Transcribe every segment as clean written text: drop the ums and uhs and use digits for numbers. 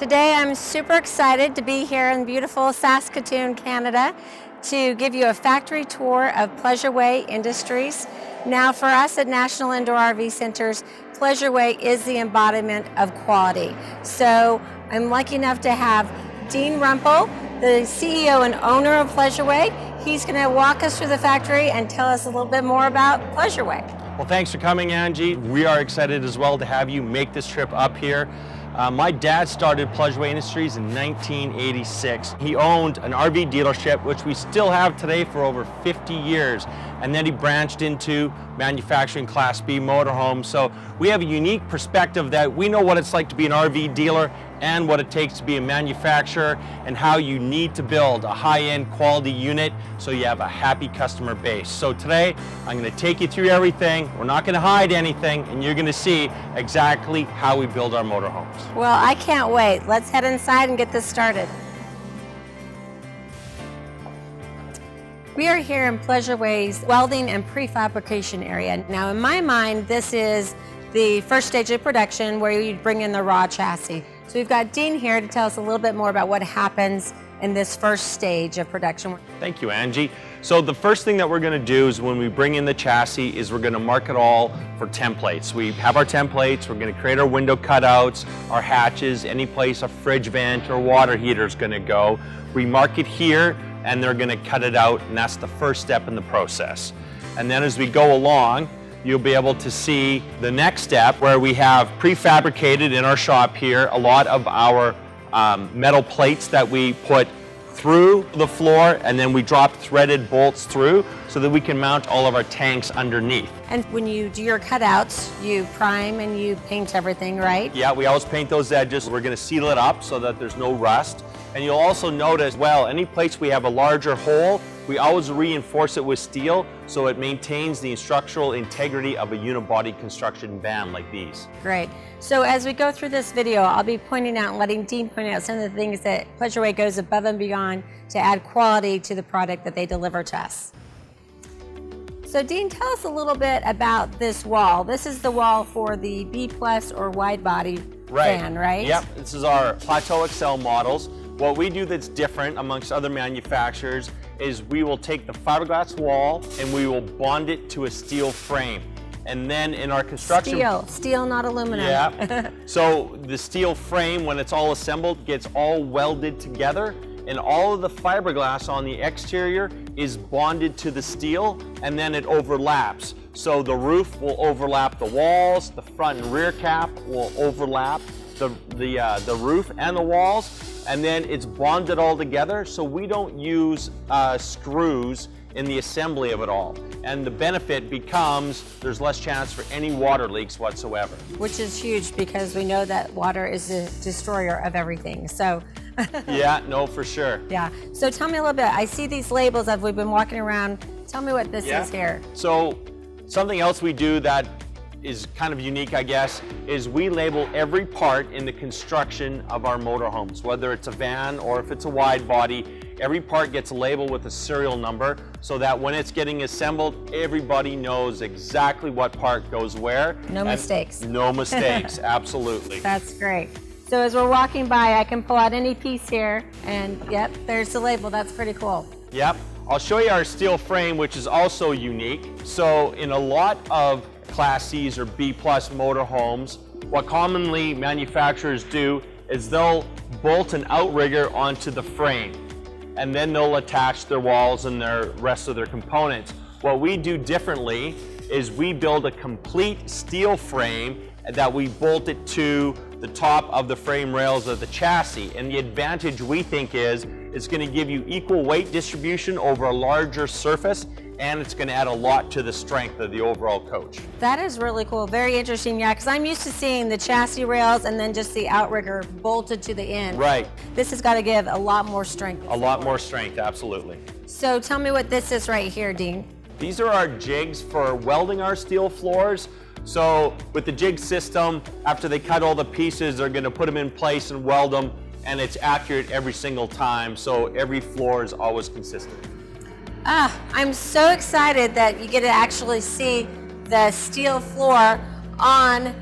Today I'm super excited to be here in beautiful Saskatoon, Canada, to give you a factory tour of Pleasureway Industries. Now for us at National Indoor RV Centers, Pleasureway is the embodiment of quality. So I'm lucky enough to have Dean Rumpel, the CEO and owner of Pleasureway. He's going to walk us through the factory and tell us a little bit more about Pleasureway. Well, thanks for coming, Angie. We are excited as well to have you make this trip up here. My dad started Pleasureway Industries in 1986. He owned an RV dealership, which we still have today for over 50 years. And then he branched into manufacturing Class B motorhomes. So we have a unique perspective that we know what it's like to be an RV dealer and what it takes to be a manufacturer and how you need to build a high-end quality unit so you have a happy customer base. So today, I'm going to take you through everything. We're not going to hide anything, and you're going to see exactly how we build our motorhomes. Well, I can't wait. Let's head inside and get this started. We are here in Pleasureway's Welding and Prefabrication area. Now, in my mind, this is the first stage of production where you bring in the raw chassis. So we've got Dean here to tell us a little bit more about what happens in this first stage of production. Thank you, Angie. So the first thing that we're going to do is when we bring in the chassis is we're going to mark it all for templates. We have our templates, we're going to create our window cutouts, our hatches, any place a fridge vent or water heater is going to go. We mark it here and they're going to cut it out, and that's the first step in the process. And then as we go along, you'll be able to see the next step where we have prefabricated in our shop here a lot of our metal plates that we put through the floor, and then we drop threaded bolts through so that we can mount all of our tanks underneath. And when you do your cutouts, you prime and you paint everything, right? Yeah, we always paint those edges. We're going to seal it up so that there's no rust. And you'll also notice, well, any place we have a larger hole, we always reinforce it with steel so it maintains the structural integrity of a unibody construction van like these. Great. So as we go through this video, I'll be pointing out and letting Dean point out some of the things that Pleasureway goes above and beyond to add quality to the product that they deliver to us. So Dean, tell us a little bit about this wall. This is the wall for the B+ or wide body van, right? Yep, this is our Plateau XL models. What we do that's different amongst other manufacturers is we will take the fiberglass wall and we will bond it to a steel frame. And then in our construction... Steel, not aluminum. Yeah. So the steel frame, when it's all assembled, gets all welded together, and all of the fiberglass on the exterior is bonded to the steel, and then it overlaps. So the roof will overlap the walls, the front and rear cap will overlap the roof and the walls, and then it's bonded all together, so we don't use screws in the assembly of it all. And the benefit becomes there's less chance for any water leaks whatsoever. Which is huge because we know that water is a destroyer of everything. So yeah, no, for sure. Yeah. So tell me a little bit. I see these labels as we've been walking around. Tell me what this is here. So something else we do that is kind of unique, I guess, is we label every part in the construction of our motorhomes, whether it's a van or if it's a wide body. Every part gets labeled with a serial number so that when it's getting assembled, everybody knows exactly what part goes where. No mistakes. No mistakes, absolutely. That's great. So as we're walking by, I can pull out any piece here, and yep, there's the label. That's pretty cool. Yep. I'll show you our steel frame, which is also unique. So in a lot of Class C's or B+ motorhomes, what commonly manufacturers do is they'll bolt an outrigger onto the frame, and then they'll attach their walls and the rest of their components. What we do differently is we build a complete steel frame that we bolt it to the top of the frame rails of the chassis. And the advantage we think is it's going to give you equal weight distribution over a larger surface, and it's going to add a lot to the strength of the overall coach. That is really cool. Very interesting, yeah, because I'm used to seeing the chassis rails and then just the outrigger bolted to the end. Right. This has got to give a lot more strength. A lot more strength, absolutely. So tell me what this is right here, Dean. These are our jigs for welding our steel floors. So with the jig system, after they cut all the pieces, they're going to put them in place and weld them, and it's accurate every single time, so every floor is always consistent. I'm so excited that you get to actually see the steel floor on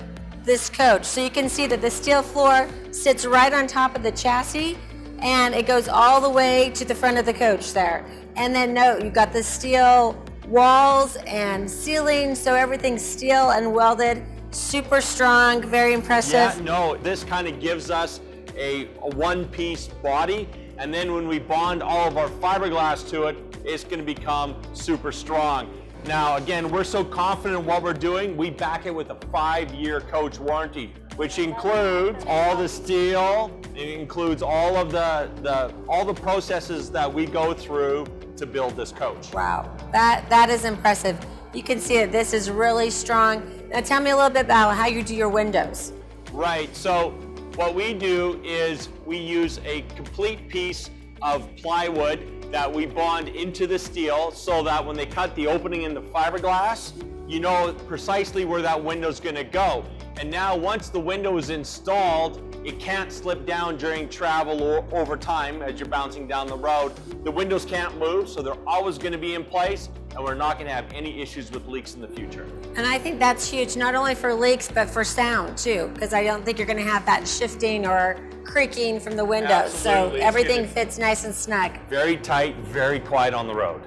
this coach. So you can see that the steel floor sits right on top of the chassis, and it goes all the way to the front of the coach there. And then note, you've got the steel walls and ceiling, so everything's steel and welded, super strong, very impressive. Yeah, no, this kind of gives us a one-piece body, and then when we bond all of our fiberglass to it, it's going to become super strong. Now, again, we're so confident in what we're doing, we back it with a 5-year coach warranty, which includes all the steel, it includes all of the processes that we go through to build this coach. Wow, that is impressive. You can see that this is really strong. Now tell me a little bit about how you do your windows. Right, so what we do is we use a complete piece of plywood that we bond into the steel so that when they cut the opening in the fiberglass, you know precisely where that window's gonna go. And now once the window is installed, it can't slip down during travel or over time as you're bouncing down the road. The windows can't move, so they're always gonna be in place, and we're not gonna have any issues with leaks in the future. And I think that's huge, not only for leaks, but for sound too, because I don't think you're gonna have that shifting or creaking from the windows. Absolutely. So everything fits nice and snug. Very tight, very quiet on the road.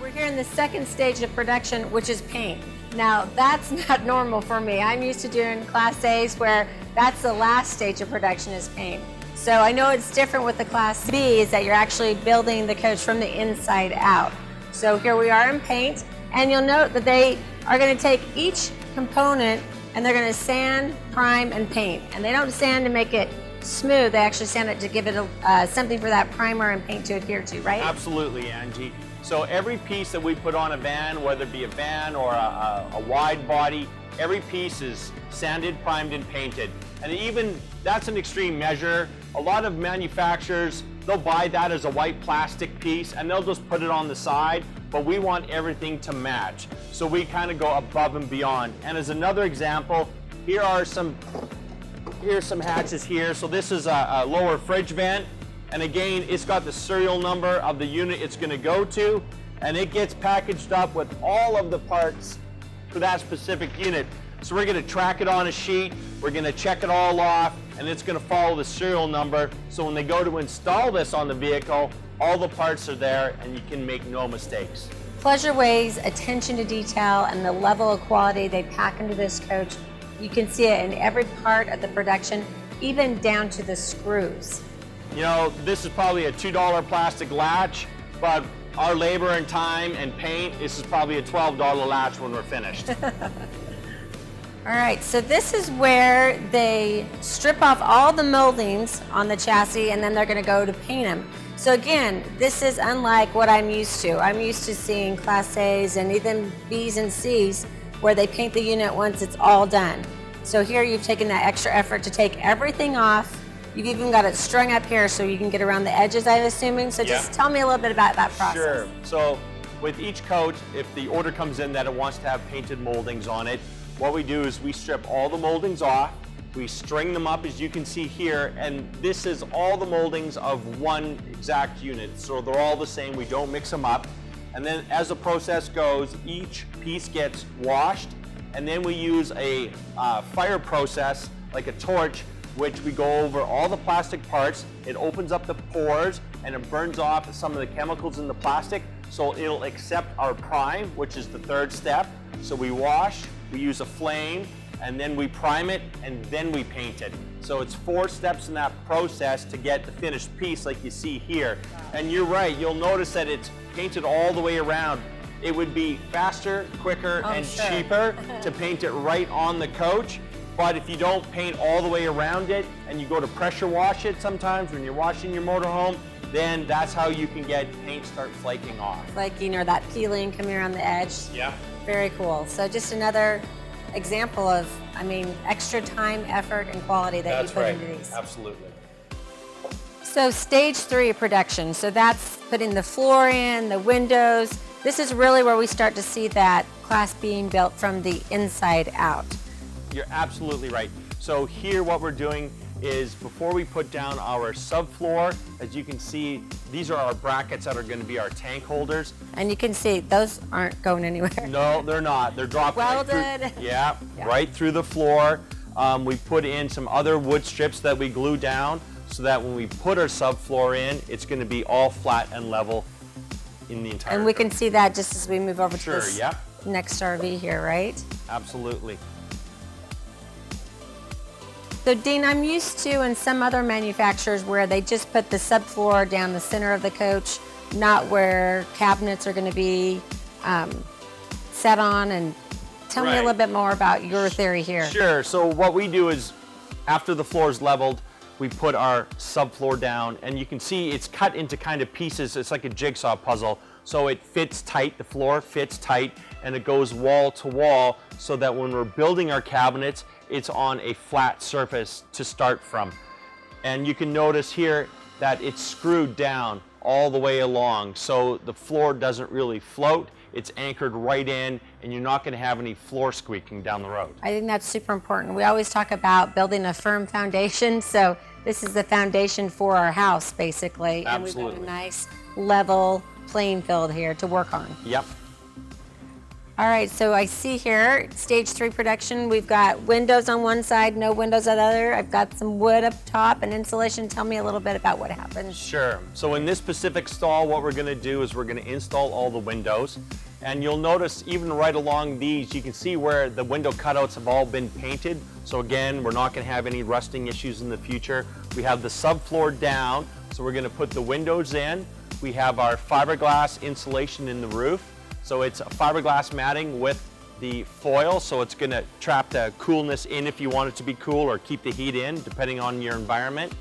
We're here in the second stage of production, which is paint. Now, that's not normal for me. I'm used to doing Class A's where that's the last stage of production is paint. So I know it's different with the Class B, is that you're actually building the coach from the inside out. So here we are in paint, and you'll note that they are going to take each component and they're going to sand, prime, and paint. And they don't sand to make it smooth, they actually sand it to give it something for that primer and paint to adhere to, right? Absolutely, Angie. So every piece that we put on a van, whether it be a van or a wide body, every piece is sanded, primed, and painted. And even, that's an extreme measure. A lot of manufacturers, they'll buy that as a white plastic piece and they'll just put it on the side, but we want everything to match. So we kind of go above and beyond. And as another example, here's some hatches here. So this is a lower fridge vent. And again, it's got the serial number of the unit it's going to go to, and it gets packaged up with all of the parts for that specific unit. So we're going to track it on a sheet, we're going to check it all off, and it's going to follow the serial number. So when they go to install this on the vehicle, all the parts are there and you can make no mistakes. Pleasureways' attention to detail and the level of quality they pack into this coach, you can see it in every part of the production, even down to the screws. You know, this is probably a $2 plastic latch, but our labor and time and paint, this is probably a $12 latch when we're finished. All right, so this is where they strip off all the moldings on the chassis and then they're gonna go to paint them. So again, this is unlike what I'm used to. I'm used to seeing Class A's and even B's and C's where they paint the unit once it's all done. So here you've taken that extra effort to take everything off. You've even got it strung up here so you can get around the edges, I'm assuming. So just tell me a little bit about that process. Sure. So with each coach, if the order comes in that it wants to have painted moldings on it, what we do is we strip all the moldings off, we string them up as you can see here, and this is all the moldings of one exact unit. So they're all the same, we don't mix them up. And then as the process goes, each piece gets washed, and then we use a fire process, like a torch, which we go over all the plastic parts. It opens up the pores and it burns off some of the chemicals in the plastic, so it'll accept our prime, which is the third step. So we wash, we use a flame, and then we prime it, and then we paint it. So it's 4 steps in that process to get the finished piece like you see here. And you're right, you'll notice that it's painted all the way around. It would be faster, quicker, and cheaper to paint it right on the coach. But if you don't paint all the way around it and you go to pressure wash it sometimes when you're washing your motorhome, then that's how you can get paint start flaking off. Flaking or that peeling coming around the edge. Yeah. Very cool. So just another example of, I mean, extra time, effort, and quality that you put into these. Absolutely. So stage 3 of production. So that's putting the floor in, the windows. This is really where we start to see that Class being built from the inside out. You're absolutely right. So here what we're doing is before we put down our subfloor, as you can see, these are our brackets that are going to be our tank holders. And you can see those aren't going anywhere. No, they're not. They're dropped Welded. right through, right through the floor. We put in some other wood strips that we glue down so that when we put our subfloor in, it's going to be all flat and level in the entire And we can see that just as we move over to this yeah. next RV here, right? Absolutely. So Dean, I'm used to in some other manufacturers where they just put the subfloor down the center of the coach, not where cabinets are going to be set on. And tell me a little bit more about your theory here. Sure. So what we do is after the floor is leveled, we put our subfloor down, and you can see it's cut into kind of pieces. It's like a jigsaw puzzle. So it fits tight, the floor fits tight, and it goes wall to wall so that when we're building our cabinets, it's on a flat surface to start from. And you can notice here that it's screwed down all the way along, so the floor doesn't really float. It's anchored right in, and you're not going to have any floor squeaking down the road. I think that's super important. We always talk about building a firm foundation, so this is the foundation for our house, basically. Absolutely. And we've got a nice level playing field here to work on. Yep. All right, so I see here, stage 3 production, we've got windows on one side, no windows on the other. I've got some wood up top and insulation. Tell me a little bit about what happens. Sure. So in this specific stall, what we're going to do is we're going to install all the windows. And you'll notice even right along these, you can see where the window cutouts have all been painted. So again, we're not going to have any rusting issues in the future. We have the subfloor down, so we're going to put the windows in. We have our fiberglass insulation in the roof. So it's a fiberglass matting with the foil, so it's going to trap the coolness in if you want it to be cool, or keep the heat in, depending on your environment.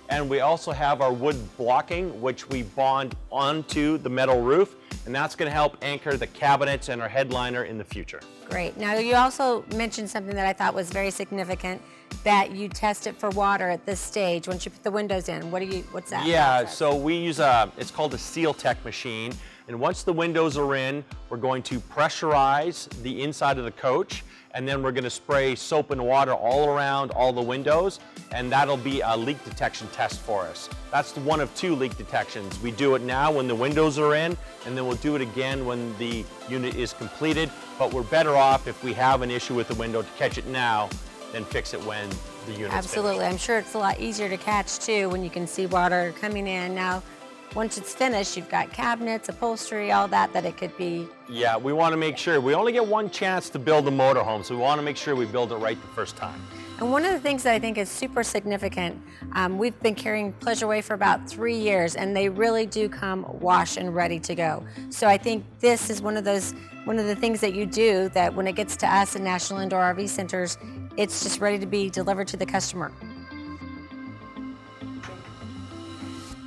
And we also have our wood blocking, which we bond onto the metal roof, and that's going to help anchor the cabinets and our headliner in the future. Great. Now you also mentioned something that I thought was very significant, that you test it for water at this stage once you put the windows in. What's that? Yeah, so we use it's called a Seal Tech machine. And once the windows are in, we're going to pressurize the inside of the coach, and then we're going to spray soap and water all around all the windows, and that'll be a leak detection test for us. That's one of 2 leak detections. We do it now when the windows are in, and then we'll do it again when the unit is completed, but we're better off if we have an issue with the window to catch it now than fix it when the unit's Absolutely. finished. I'm sure it's a lot easier to catch too when you can see water coming in. Now, once it's finished, you've got cabinets, upholstery, all that it could be. Yeah, we want to make sure. We only get one chance to build a motorhome, so we want to make sure we build it right the first time. And one of the things that I think is super significant, we've been carrying Pleasureway for about 3 years, and they really do come washed and ready to go. So I think this is one of the things that you do that when it gets to us in National Indoor RV Centers, it's just ready to be delivered to the customer.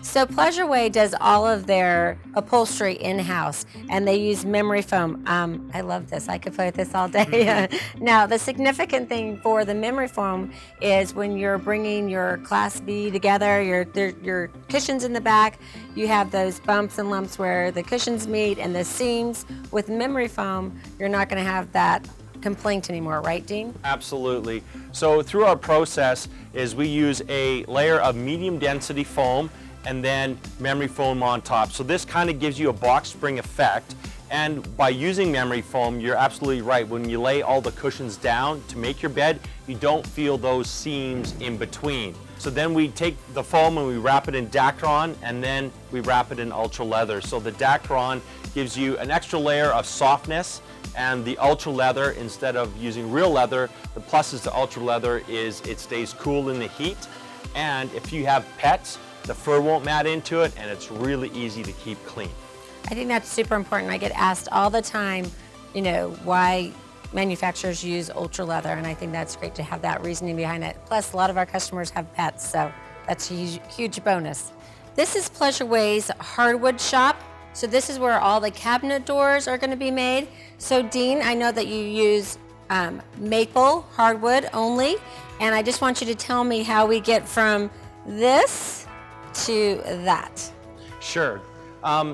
So Pleasureway does all of their upholstery in-house, and they use memory foam. I love this. I could play with this all day. Now, the significant thing for the memory foam is when you're bringing your Class B together, your cushions in the back, you have those bumps and lumps where the cushions meet and the seams. With memory foam, you're not going to have that complaint anymore, right, Dean? Absolutely. So through our process is we use a layer of medium density foam and then memory foam on top. So this kind of gives you a box spring effect. And by using memory foam, you're absolutely right. When you lay all the cushions down to make your bed, you don't feel those seams in between. So then we take the foam and we wrap it in Dacron, and then we wrap it in ultra leather. So the Dacron gives you an extra layer of softness, and the ultra leather, instead of using real leather, the pluses to ultra leather is it stays cool in the heat. And if you have pets, the fur won't mat into it, and it's really easy to keep clean. I think that's super important. I get asked all the time, why manufacturers use ultra leather, and I think that's great to have that reasoning behind it. Plus, a lot of our customers have pets, so that's a huge bonus. This is Pleasureway's Hardwood Shop. So this is where all the cabinet doors are going to be made. So Dean, I know that you use maple hardwood only, and I just want you to tell me how we get from this to that. Sure.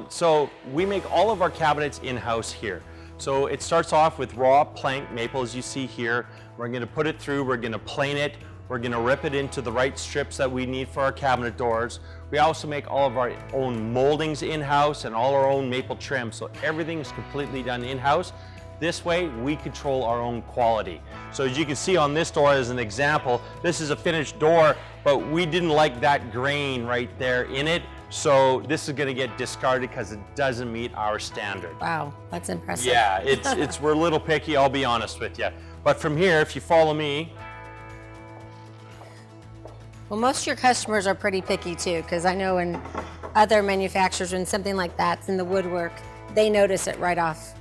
So we make all of our cabinets in-house here. So it starts off with raw plank maple, as you see here. We're going to put it through, we're going to plane it, We're gonna rip it into the right strips that we need for our cabinet doors. We also make all of our own moldings in-house and all our own maple trim, so everything is completely done in-house. This way, we control our own quality. So as you can see on this door as an example, this is a finished door, but we didn't like that grain right there in it, so this is gonna get discarded because it doesn't meet our standard. Wow, that's impressive. Yeah, we're a little picky, I'll be honest with you. But from here, if you follow me, Well, most of your customers are pretty picky too, because I know in other manufacturers, when something like that's in the woodwork, they notice it right off.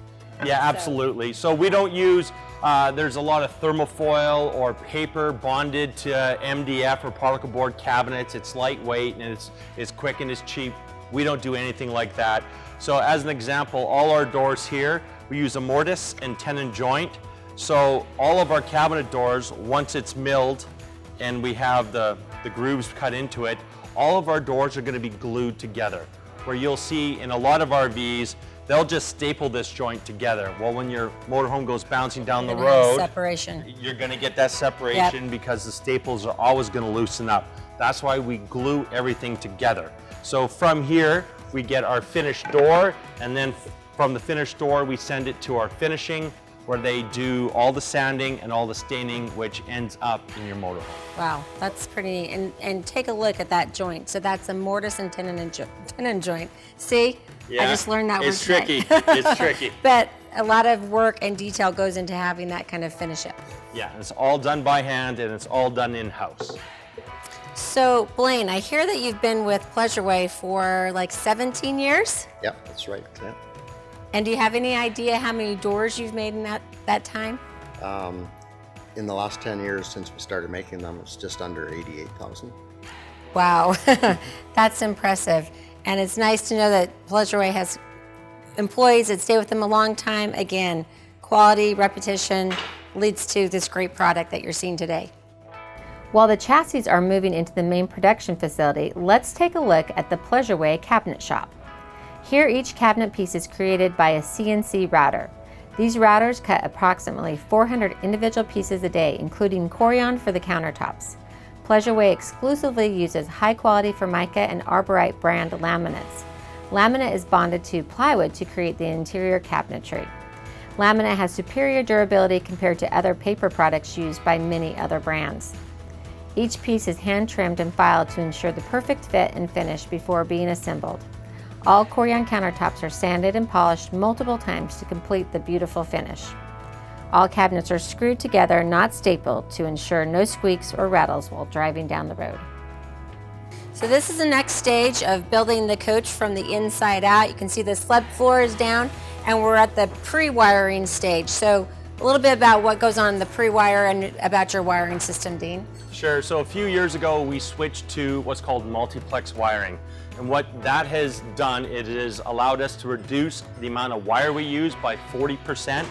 yeah, absolutely. So we don't use, there's a lot of thermofoil or paper bonded to MDF or particle board cabinets. It's lightweight and it's quick and it's cheap. We don't do anything like that. So as an example, all our doors here, we use a mortise and tenon joint. So all of our cabinet doors, once it's milled and we have the grooves cut into it, all of our doors are going to be glued together. Where you'll see in a lot of RVs, they'll just staple this joint together. Well, when your motorhome goes bouncing down the road, separation. you're going to get that separation because the staples are always going to loosen up. That's why we glue everything together. So from here, we get our finished door, and then from the finished door, we send it to our finishing, where they do all the sanding and all the staining, which ends up in your motorhome. Wow, that's pretty, and take a look at that joint. So that's a mortise and tenon joint. See, I just learned that word. It's tricky, it's tricky. But a lot of work and detail goes into having that kind of finish up. Yeah, it's all done by hand and it's all done in-house. So Blaine, I hear that you've been with Pleasureway for like 17 years? Yep, that's right. Yeah. And do you have any idea how many doors you've made in that time? In the last 10 years since we started making them, it's just under 88,000. Wow, that's impressive. And it's nice to know that Pleasureway has employees that stay with them a long time. Again, quality, repetition leads to this great product that you're seeing today. While the chassis are moving into the main production facility, let's take a look at the Pleasureway cabinet shop. Here, each cabinet piece is created by a CNC router. These routers cut approximately 400 individual pieces a day, including Corian for the countertops. Pleasureway exclusively uses high-quality Formica and Arborite brand laminates. Laminate is bonded to plywood to create the interior cabinetry. Laminate has superior durability compared to other paper products used by many other brands. Each piece is hand-trimmed and filed to ensure the perfect fit and finish before being assembled. All Corian countertops are sanded and polished multiple times to complete the beautiful finish. All cabinets are screwed together, not stapled, to ensure no squeaks or rattles while driving down the road. So this is the next stage of building the coach from the inside out. You can see the slab floor is down, and we're at the pre-wiring stage. So a little bit about what goes on in the pre-wire and about your wiring system, Dean. Sure, so a few years ago we switched to what's called multiplex wiring. And what that has done, it has allowed us to reduce the amount of wire we use by 40%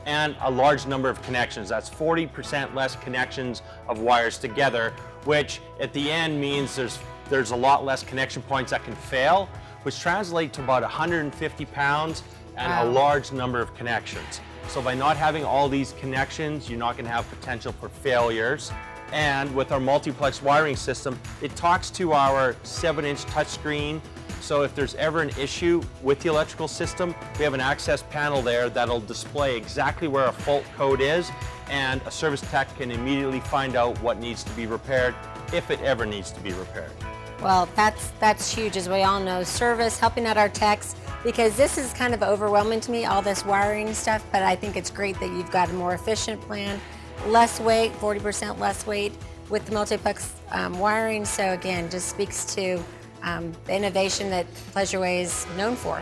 and a large number of connections. That's 40% less connections of wires together, which at the end means there's a lot less connection points that can fail, which translate to about 150 pounds and a large number of connections. So by not having all these connections, you're not going to have potential for failures. And with our multiplex wiring system, it talks to our 7-inch touchscreen. So if there's ever an issue with the electrical system, we have an access panel there that'll display exactly where a fault code is, and a service tech can immediately find out what needs to be repaired, if it ever needs to be repaired. Well, that's huge, as we all know. Service, helping out our techs, because this is kind of overwhelming to me, all this wiring stuff, but I think it's great that you've got a more efficient plan. Less weight, 40% less weight with the multiplex wiring. So again, just speaks to the innovation that Pleasureway is known for.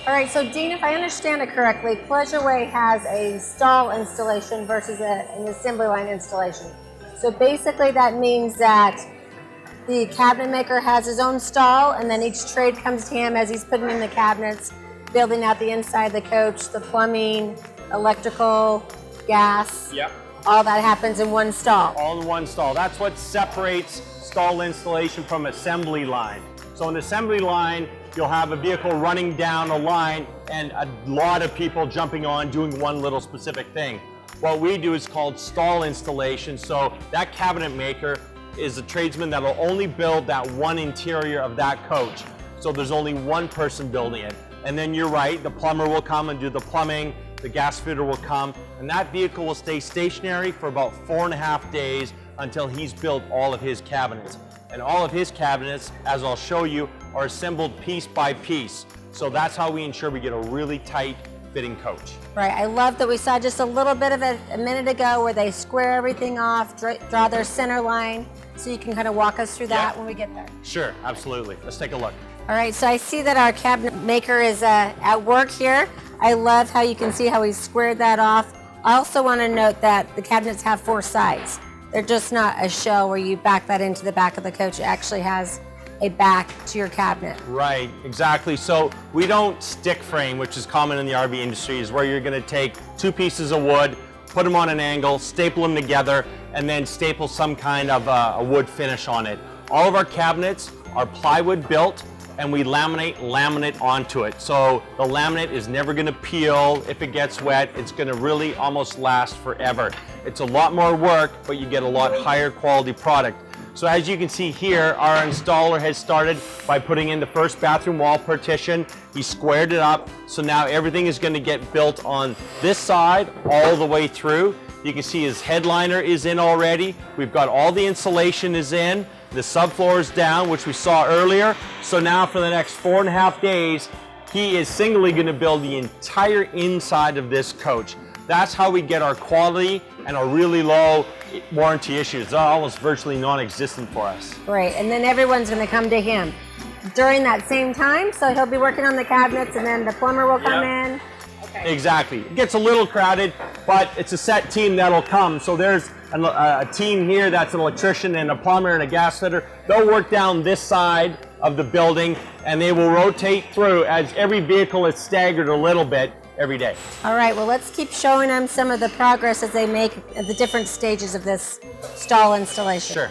All right, so Dean, if I understand it correctly, Pleasureway has a stall installation versus an assembly line installation. So basically that means that the cabinet maker has his own stall, and then each trade comes to him as he's putting in the cabinets, building out the inside of the coach, the plumbing, electrical, gas. Yep. All that happens in one stall. All in one stall. That's what separates stall installation from assembly line. So in assembly line, you'll have a vehicle running down a line and a lot of people jumping on doing one little specific thing. What we do is called stall installation. So that cabinet maker is a tradesman that will only build that one interior of that coach. So there's only one person building it. And then you're right, the plumber will come and do the plumbing, the gas fitter will come, and that vehicle will stay stationary for about 4.5 days until he's built all of his cabinets. And all of his cabinets, as I'll show you, are assembled piece by piece. So that's how we ensure we get a really tight fitting coach. Right, I love that we saw just a little bit of it a minute ago where they square everything off, draw their center line, so you can kind of walk us through that when we get there. Sure, absolutely. Let's take a look. All right, so I see that our cabinet maker is at work here. I love how you can see how he squared that off. I also want to note that the cabinets have 4 sides. They're just not a shell where you back that into the back of the coach. It actually has a back to your cabinet. Right, exactly. So we don't stick frame, which is common in the RV industry, is where you're going to take 2 pieces of wood, put them on an angle, staple them together, and then staple some kind of a wood finish on it. All of our cabinets are plywood built, and we laminate onto it. So the laminate is never gonna peel. If it gets wet, it's gonna really almost last forever. It's a lot more work, but you get a lot higher quality product. So as you can see here, our installer has started by putting in the first bathroom wall partition. He squared it up, so now everything is gonna get built on this side all the way through. You can see his headliner is in already. We've got all the insulation is in. The subfloor is down, which we saw earlier. So now for the next 4.5 days, he is singly gonna build the entire inside of this coach. That's how we get our quality and our really low warranty issues. They're almost virtually non-existent for us. Great, and then everyone's gonna come to him during that same time, so he'll be working on the cabinets and then the plumber will come in. Okay. Exactly. It gets a little crowded, but it's a set team that'll come. So there's a team here that's an electrician and a plumber and a gas fitter. They'll work down this side of the building and they will rotate through as every vehicle is staggered a little bit every day. All right, well, let's keep showing them some of the progress as they make the different stages of this stall installation. Sure.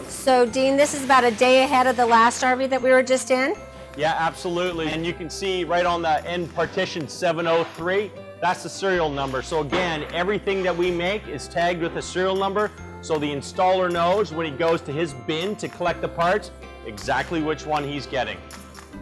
So Dean, this is about a day ahead of the last RV that we were just in? Yeah, absolutely. And you can see right on the end partition 703, that's the serial number. So again, everything that we make is tagged with a serial number, so the installer knows when he goes to his bin to collect the parts, exactly which one he's getting.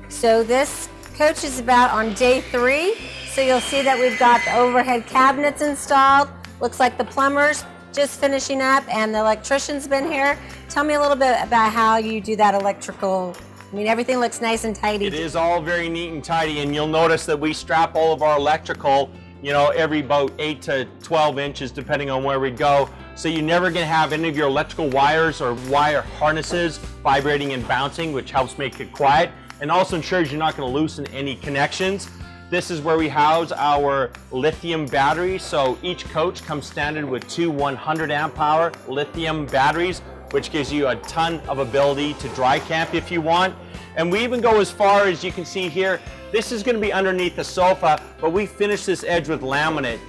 So this coach is about on day 3. So you'll see that we've got the overhead cabinets installed. Looks like the plumber's just finishing up and the electrician's been here. Tell me a little bit about how you do that electrical. I mean, everything looks nice and tidy. It is all very neat and tidy, and you'll notice that we strap all of our electrical, you know, every about 8 to 12 inches, depending on where we go. So you're never gonna have any of your electrical wires or wire harnesses vibrating and bouncing, which helps make it quiet, and also ensures you're not gonna loosen any connections. This is where we house our lithium battery. So each coach comes standard with 2 100 amp hour lithium batteries, which gives you a ton of ability to dry camp if you want. And we even go as far as you can see here, this is gonna be underneath the sofa, but we finish this edge with laminate.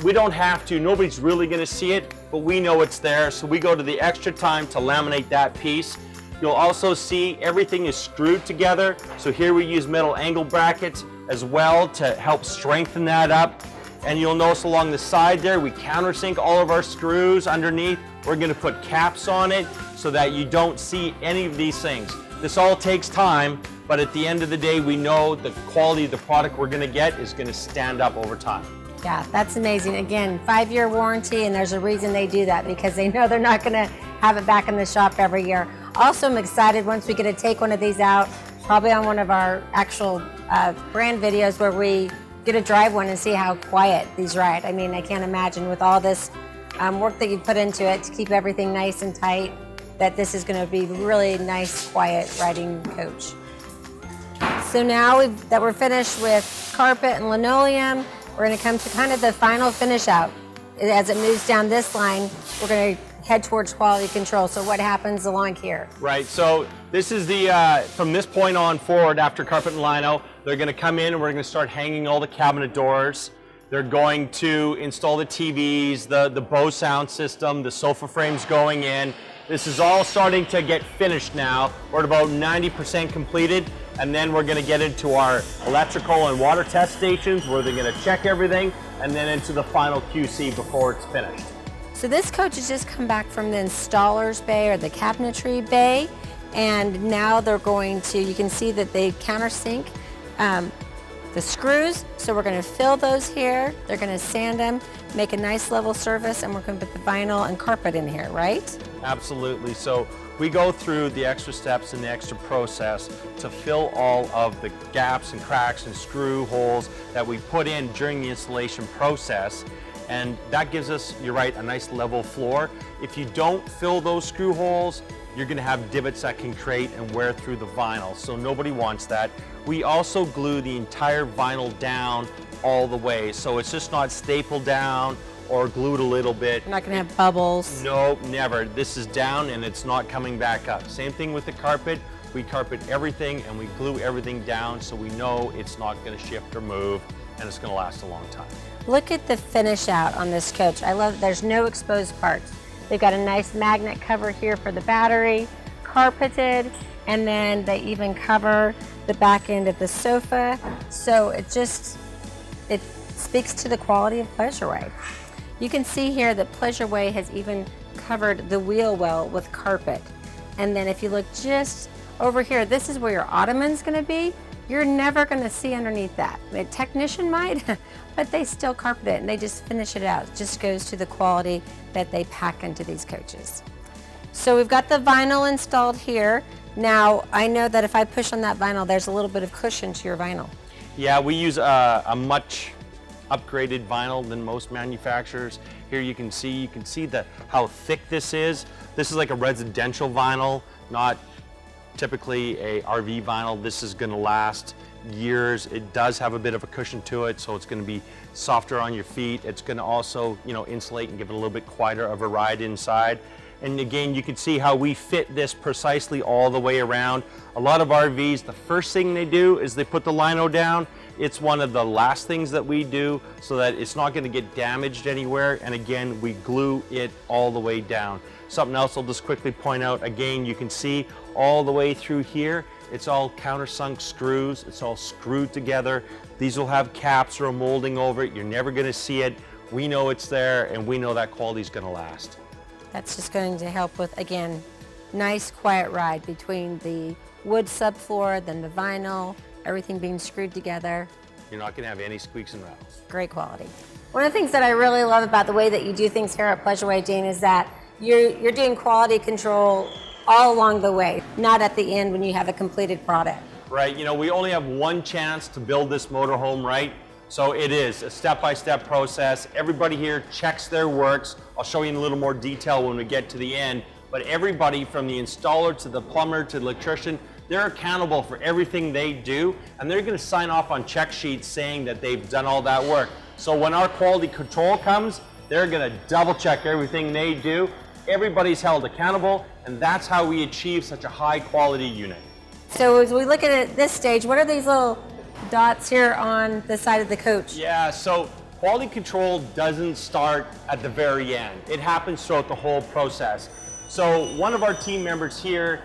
We don't have to, nobody's really gonna see it, but we know it's there, so we go to the extra time to laminate that piece. You'll also see everything is screwed together. So here we use metal angle brackets as well to help strengthen that up. And you'll notice along the side there, we countersink all of our screws underneath. We're gonna put caps on it so that you don't see any of these things. This all takes time, but at the end of the day, we know the quality of the product we're gonna get is gonna stand up over time. Yeah, that's amazing. Again, 5-year warranty, and there's a reason they do that because they know they're not gonna have it back in the shop every year. Also, I'm excited once we get to take one of these out, probably on one of our actual brand videos where we get to drive one and see how quiet these ride. I mean, I can't imagine with all this work that you put into it to keep everything nice and tight, that this is going to be really nice, quiet riding coach. So now that we're finished with carpet and linoleum, we're going to come to kind of the final finish out. As it moves down this line, we're going to head towards quality control. So what happens along here? Right, so this is the, from this point on forward after carpet and lino, they're gonna come in and we're gonna start hanging all the cabinet doors. They're going to install the TVs, the Bose sound system, the sofa frames going in. This is all starting to get finished now. We're at about 90% completed. And then we're gonna get into our electrical and water test stations where they're gonna check everything, and then into the final QC before it's finished. So this coach has just come back from the installer's bay or the cabinetry bay, and now they're going to, you can see that they countersink the screws. So we're gonna fill those here, they're gonna sand them, make a nice level surface, and we're gonna put the vinyl and carpet in here, right? Absolutely. So we go through the extra steps and the extra process to fill all of the gaps and cracks and screw holes that we put in during the installation process. And that gives us, you're right, a nice level floor. If you don't fill those screw holes, you're gonna have divots that can create and wear through the vinyl. So nobody wants that. We also glue the entire vinyl down all the way. So it's just not stapled down or glued a little bit. You're not gonna have bubbles. No, never. This is down and it's not coming back up. Same thing with the carpet. We carpet everything and we glue everything down so we know it's not gonna shift or move and it's gonna last a long time. Look at the finish out on this coach. I love, there's no exposed parts. They've got a nice magnet cover here for the battery, carpeted, and then they even cover the back end of the sofa. So it speaks to the quality of Pleasureway. You can see here that Pleasureway has even covered the wheel well with carpet. And then if you look just over here, this is where your ottoman's gonna be. You're never gonna see underneath that. A technician might, but they still carpet it and they just finish it out. It just goes to the quality that they pack into these coaches. So we've got the vinyl installed here. Now, I know that if I push on that vinyl, there's a little bit of cushion to your vinyl. Yeah, we use a much upgraded vinyl than most manufacturers. Here you can see how thick this is. This is like a residential vinyl, not typically a RV vinyl. This is gonna last years. It does have a bit of a cushion to it, so it's gonna be softer on your feet. It's gonna also, insulate and give it a little bit quieter of a ride inside. And again, you can see how we fit this precisely all the way around. A lot of RVs, the first thing they do is they put the lino down. It's one of the last things that we do so that it's not gonna get damaged anywhere. And again, we glue it all the way down. Something else I'll just quickly point out, again, you can see all the way through here, it's all countersunk screws. It's all screwed together. These will have caps or a molding over it. You're never gonna see it. We know it's there and we know that quality is gonna last. That's just going to help with, again, nice quiet ride between the wood subfloor, then the vinyl, everything being screwed together. You're not gonna have any squeaks and rattles. Great quality. One of the things that I really love about the way that you do things here at Pleasureway, Dean, is that you're doing quality control all along the way, not at the end when you have a completed product. Right, we only have one chance to build this motorhome right. So it is a step-by-step process. Everybody here checks their works. I'll show you in a little more detail when we get to the end, but everybody from the installer to the plumber to the electrician, they're accountable for everything they do, and they're gonna sign off on check sheets saying that they've done all that work. So when our quality control comes, they're gonna double check everything they do. Everybody's held accountable, and that's how we achieve such a high quality unit. So as we look at it at this stage, what are these little dots here on the side of the coach? Yeah, so quality control doesn't start at the very end. It happens throughout the whole process. So one of our team members here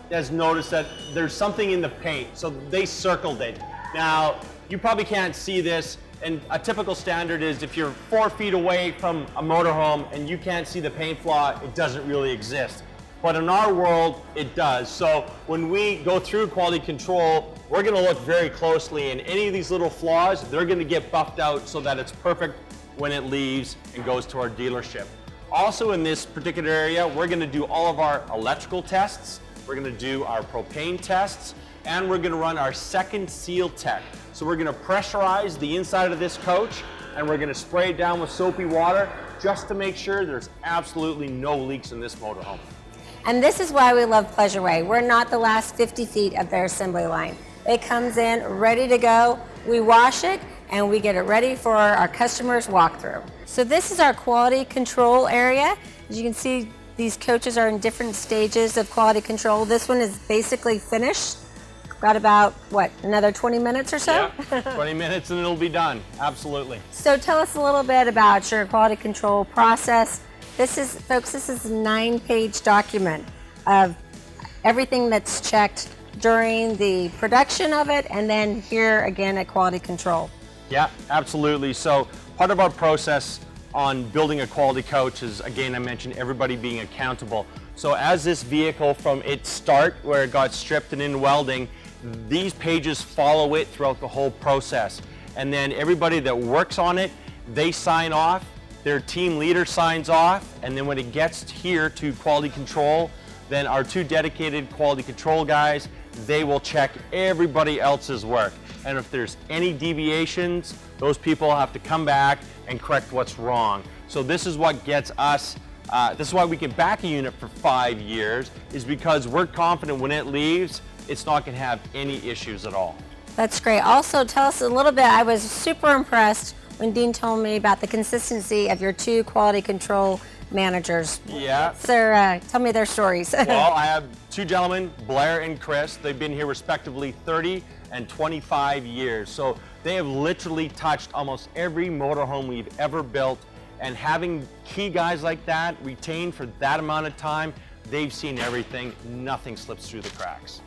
has noticed that there's something in the paint, so they circled it. Now, you probably can't see this, and a typical standard is if you're 4 feet away from a motorhome and you can't see the paint flaw, it doesn't really exist. But in our world, it does. So when we go through quality control, we're gonna look very closely, and any of these little flaws, they're gonna get buffed out so that it's perfect when it leaves and goes to our dealership. Also in this particular area, we're gonna do all of our electrical tests, we're gonna do our propane tests, and we're gonna run our second seal tech. So we're gonna pressurize the inside of this coach, and we're gonna spray it down with soapy water just to make sure there's absolutely no leaks in this motorhome. And this is why we love Pleasureway. We're not the last 50 feet of their assembly line. It comes in ready to go. We wash it and we get it ready for our customers' walkthrough. So this is our quality control area. As you can see, these coaches are in different stages of quality control. This one is basically finished. Got about, another 20 minutes or so? Yeah, 20 minutes and it'll be done, absolutely. So tell us a little bit about your quality control process. This is a 9-page document of everything that's checked during the production of it, and then here again at quality control. Yeah, absolutely. So part of our process on building a quality coach is, again, I mentioned everybody being accountable. So as this vehicle from its start, where it got stripped and in welding, these pages follow it throughout the whole process. And then everybody that works on it, they sign off, their team leader signs off, and then when it gets here to quality control, then our 2 dedicated quality control guys, they will check everybody else's work. And if there's any deviations, those people have to come back and correct what's wrong. So this is what gets us, this is why we can back a unit for 5 years, is because we're confident when it leaves, it's not gonna have any issues at all. That's great. Also, tell us a little bit, I was super impressed when Dean told me about the consistency of your 2 quality control managers. Yeah. Tell me their stories. Well, I have 2 gentlemen, Blair and Chris. They've been here respectively 30 and 25 years. So they have literally touched almost every motorhome we've ever built. And having key guys like that retained for that amount of time, they've seen everything. Nothing slips through the cracks.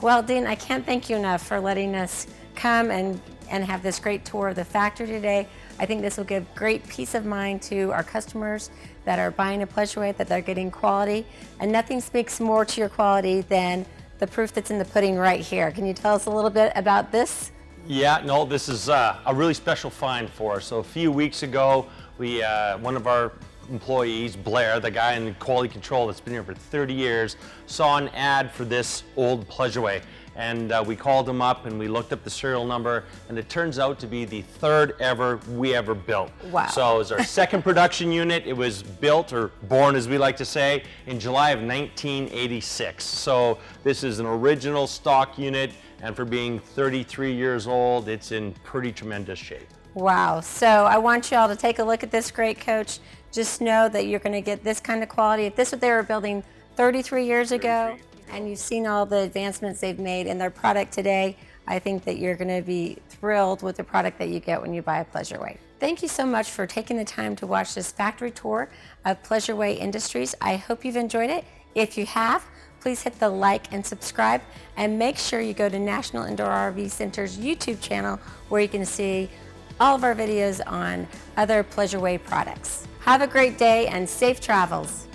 Well, Dean, I can't thank you enough for letting us come and have this great tour of the factory today. I think this will give great peace of mind to our customers that are buying a Pleasureway, that they're getting quality. And nothing speaks more to your quality than the proof that's in the pudding right here. Can you tell us a little bit about this? Yeah, no, this is a really special find for us. So a few weeks ago, we one of our employees, Blair, the guy in quality control that's been here for 30 years, saw an ad for this old Pleasureway. And we called him up and we looked up the serial number, and it turns out to be the 3rd ever we ever built. Wow. So it was our 2nd production unit. It was built, or born as we like to say, in July of 1986. So this is an original stock unit, and for being 33 years old, it's in pretty tremendous shape. Wow. So I want you all to take a look at this great coach. Just know that you're going to get this kind of quality. If this is what they were building 33 years ago, and you've seen all the advancements they've made in their product today, I think that you're going to be thrilled with the product that you get when you buy a Pleasureway. Thank you so much for taking the time to watch this factory tour of Pleasureway Industries. I hope you've enjoyed it. If you have, please hit the like and subscribe, and make sure you go to National Indoor RV Center's YouTube channel, where you can see all of our videos on other Pleasureway products. Have a great day and safe travels.